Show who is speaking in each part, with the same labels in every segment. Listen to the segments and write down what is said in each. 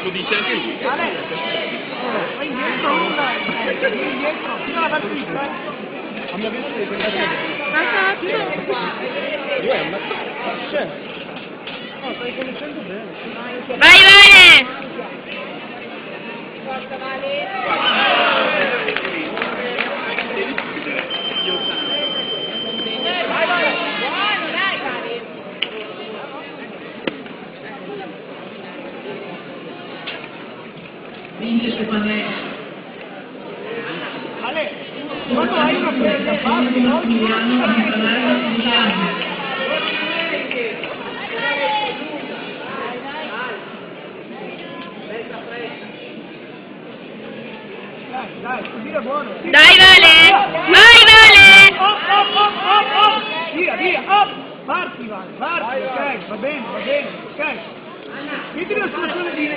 Speaker 1: Lo dice anche lui.
Speaker 2: Vai indietro, fino alla partita. A mia vita devi prendere. Io è una... C'è. No, stai conoscendo bene.
Speaker 3: Vai, Vale!
Speaker 4: Forza, Vale! Vai, Vale! Buono, dai, Vale!
Speaker 5: Vince Stefanè.
Speaker 2: Ale, quando hai una presa, parti, no? Dai, così è buono.
Speaker 3: Dai, Vale! Vai, Vale!
Speaker 2: Op! Via, op! Parti, parti, ok, va bene, ok. Vedi la situazione di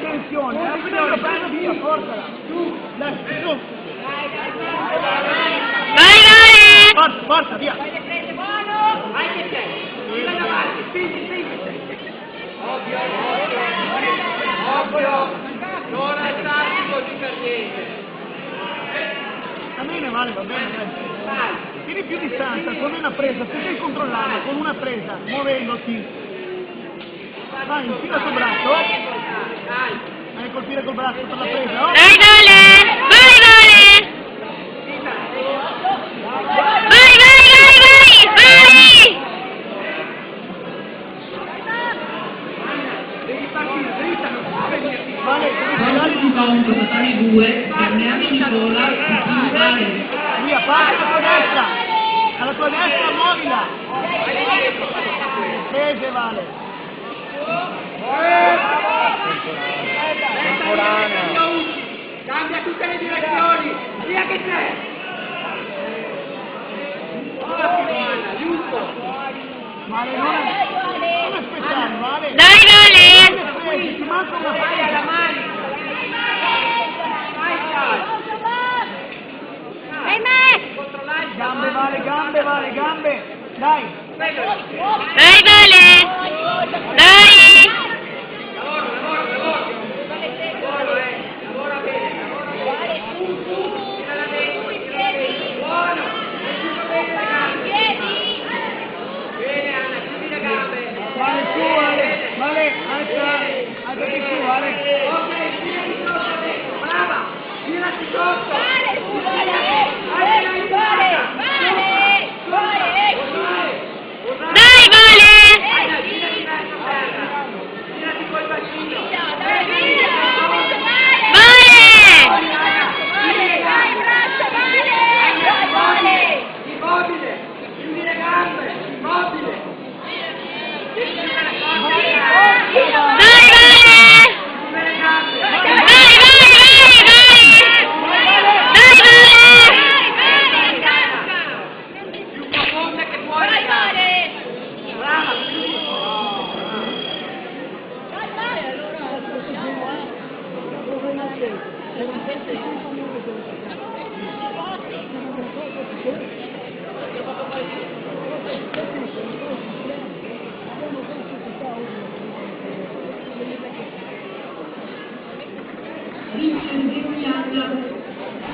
Speaker 2: tensione, appena la presa via, portala. Dai, su.
Speaker 3: Vai, Vale!
Speaker 2: Forza, via.
Speaker 4: Vai, prende, buono! Vai che sei! Tira davanti, spingi! Ovvio! Non alzarti così per niente!
Speaker 2: Va bene, Vale, va bene. Tieni più distanza, con una presa, se devi controllare, con una presa, muovendoti. Vai, infila il tuo braccio. Vai a colpire col braccio per la presa.
Speaker 3: Dai, Vale! Vai, Vale! Vai!
Speaker 2: Devi partire, devi Vale,
Speaker 5: Quando si fa un totale 2, torniamo di sola, Vale.
Speaker 2: via, parti alla tua destra. Alla tua destra, muovila. Prese, Vale.
Speaker 4: Cambia tutte le direzioni! Via che c'è! Giusto!
Speaker 2: Vale, non aspettare, Vale.
Speaker 3: Dai, Vale!
Speaker 2: Ti manca una
Speaker 4: Vai alla mano!
Speaker 3: Dai, me!
Speaker 4: Controllare il
Speaker 2: gambe, Vale. Dai.
Speaker 3: Dai, Vale! Dai!
Speaker 4: Lavora bene! Tira la destra! Buono! Bene Anna, chiudi le gambe!
Speaker 2: Vale, su, Vale, alzati su, Vale.
Speaker 4: Ok, tirati sotto adesso, brava! Tirati sotto!
Speaker 3: Dai, Vale!
Speaker 4: Tirati col bacino! Immobile! Chiudi le gambe! Immobile!
Speaker 3: Dai, Vale!
Speaker 4: Chiudi le gambe!
Speaker 3: Vai!
Speaker 4: Più profonda che puoi! Brava!
Speaker 5: Vince il